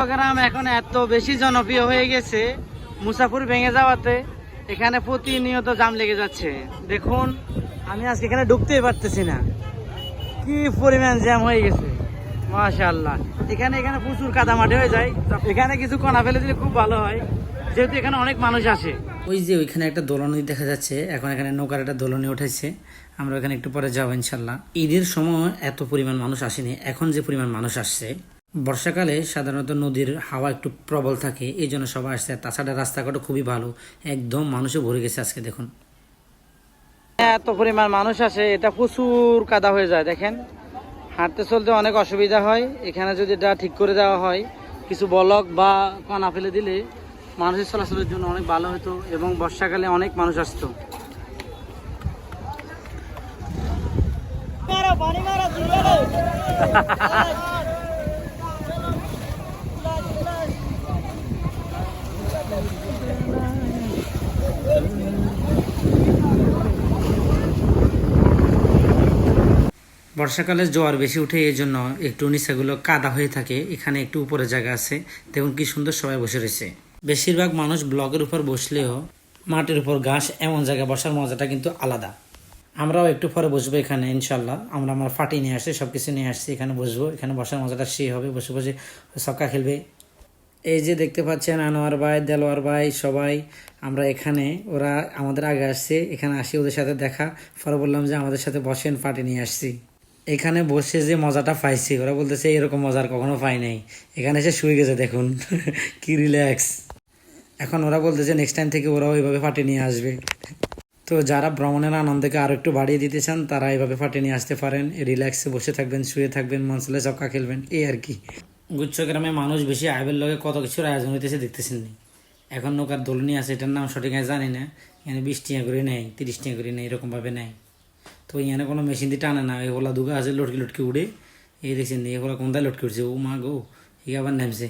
চট্টগ্রাম এখন এত বেশি জনপ্রিয় হয়ে গেছে, মুসাফির ভেঙে যাওয়াতে এখানে প্রতিনিয়ত জাম লেগে যাচ্ছে। দেখুন আমি আজকে এখানে ঢুকতেই পারতেছি না, কি পরিমাণ জ্যাম হয়ে গেছে। মাশাআল্লাহ, এখানে প্রচুর কাদামাটি হয়ে যায়। এখানে কিছু কণা ফেলে দিলে খুব ভালো হয়, যেহেতু এখানে অনেক মানুষ আসে। ওই যে ওইখানে একটা দোলনি দেখা যাচ্ছে, এখন এখানে নৌকার একটা দোলনি উঠেছে। আমরা ওখানে একটু পরে যাবো ইনশাল্লাহ। ঈদের সময় এত পরিমাণ মানুষ আসেনি, এখন যে পরিমাণ মানুষ আসছে। বর্ষাকালে সাধারণত নদীর হাওয়া একটু প্রবল থাকে, এই জন্য সবাই আসছে। তাছাড়া রাস্তাঘাটও খুবই ভালো, একদম মানুষে ভরে গেছে আজকে। দেখুন এত পরিমাণ মানুষ আসে, এটা প্রচুর কাদা হয়ে যায়। দেখেন হাঁটতে চলতে অনেক অসুবিধা হয়। এখানে যদি এটা ঠিক করে দেওয়া হয়, কিছু বলক বা কণা ফেলে দিলে মানুষের চলাচলের জন্য অনেক ভালো হতো, এবং বর্ষাকালে অনেক মানুষ আসতো। বর্ষাকালে জোয়ার বেশি উঠে, এই জন্য একটু নিচাগুলো কাদা হয়ে থাকে। এখানে একটু উপরে জায়গা আছে, দেখুন কি সুন্দর সবাই বসে রয়েছে। বেশিরভাগ মানুষ ব্লকের উপর বসলেও মাটির উপর ঘাস, এমন জায়গায় বসার মজাটা কিন্তু আলাদা। আমরাও একটু পরে বসবো এখানে ইনশাল্লাহ। আমরা আমার ফাটি নিয়ে আসছি, সবকিছু নিয়ে আসছি, এখানে বসবো। এখানে বসার মজাটা সেই হবে, বসে বসে ছক্কা খেলবে। এই যে দেখতে পাচ্ছেন আনোয়ার ভাই, দেলোয়ার ভাই, সবাই আমরা এখানে। ওরা আমাদের আগে আসছে, এখানে আসি ওদের সাথে দেখা। পরে বললাম যে আমাদের সাথে বসেন, ফাটি নিয়ে আসছি। এখানে বসে যে মজাটা পাইছি, ওরা বলতেছে এরকম মজার কখনো পাই নাই। এখানে এসে শুয়ে গেছে, দেখুন কি রিল্যাক্স। এখন ওরা বলতেছে নেক্সট টাইম থেকে ওরাও এইভাবে ফাটি নিয়ে আসবে। তো যারা ভ্রমণের আনন্দকে আরো একটু বাড়িয়ে দিতে চান, তারা এইভাবে ফাটি নিয়ে আসতে পারেন। রিল্যাক্সে বসে থাকবেন, শুয়ে থাকবেন, মন চলে চক্কা খেলবেন, এই আর কি। গুচ্ছগ্রামে মানুষ বেশি, আইবের লগে কত কিছুর আয়োজন হইতেছে দেখতেছেন নি। এখন নৌকার দোলনি আছে, এটার নাম সঠিক জানি না। এখানে 20 টাকা করে নেয়, 30 টাকা করে নেয়, এরকম ভাবে নেয়। তো এখানে কোনো মেশিন দিয়ে টানে না, এগুলা দুগা আছে লটকি লটকি উড়ে। এই দেখছেন এগুলা কোনটায় লটকি উঠছে, ও মা গো, এই আবার নামছে।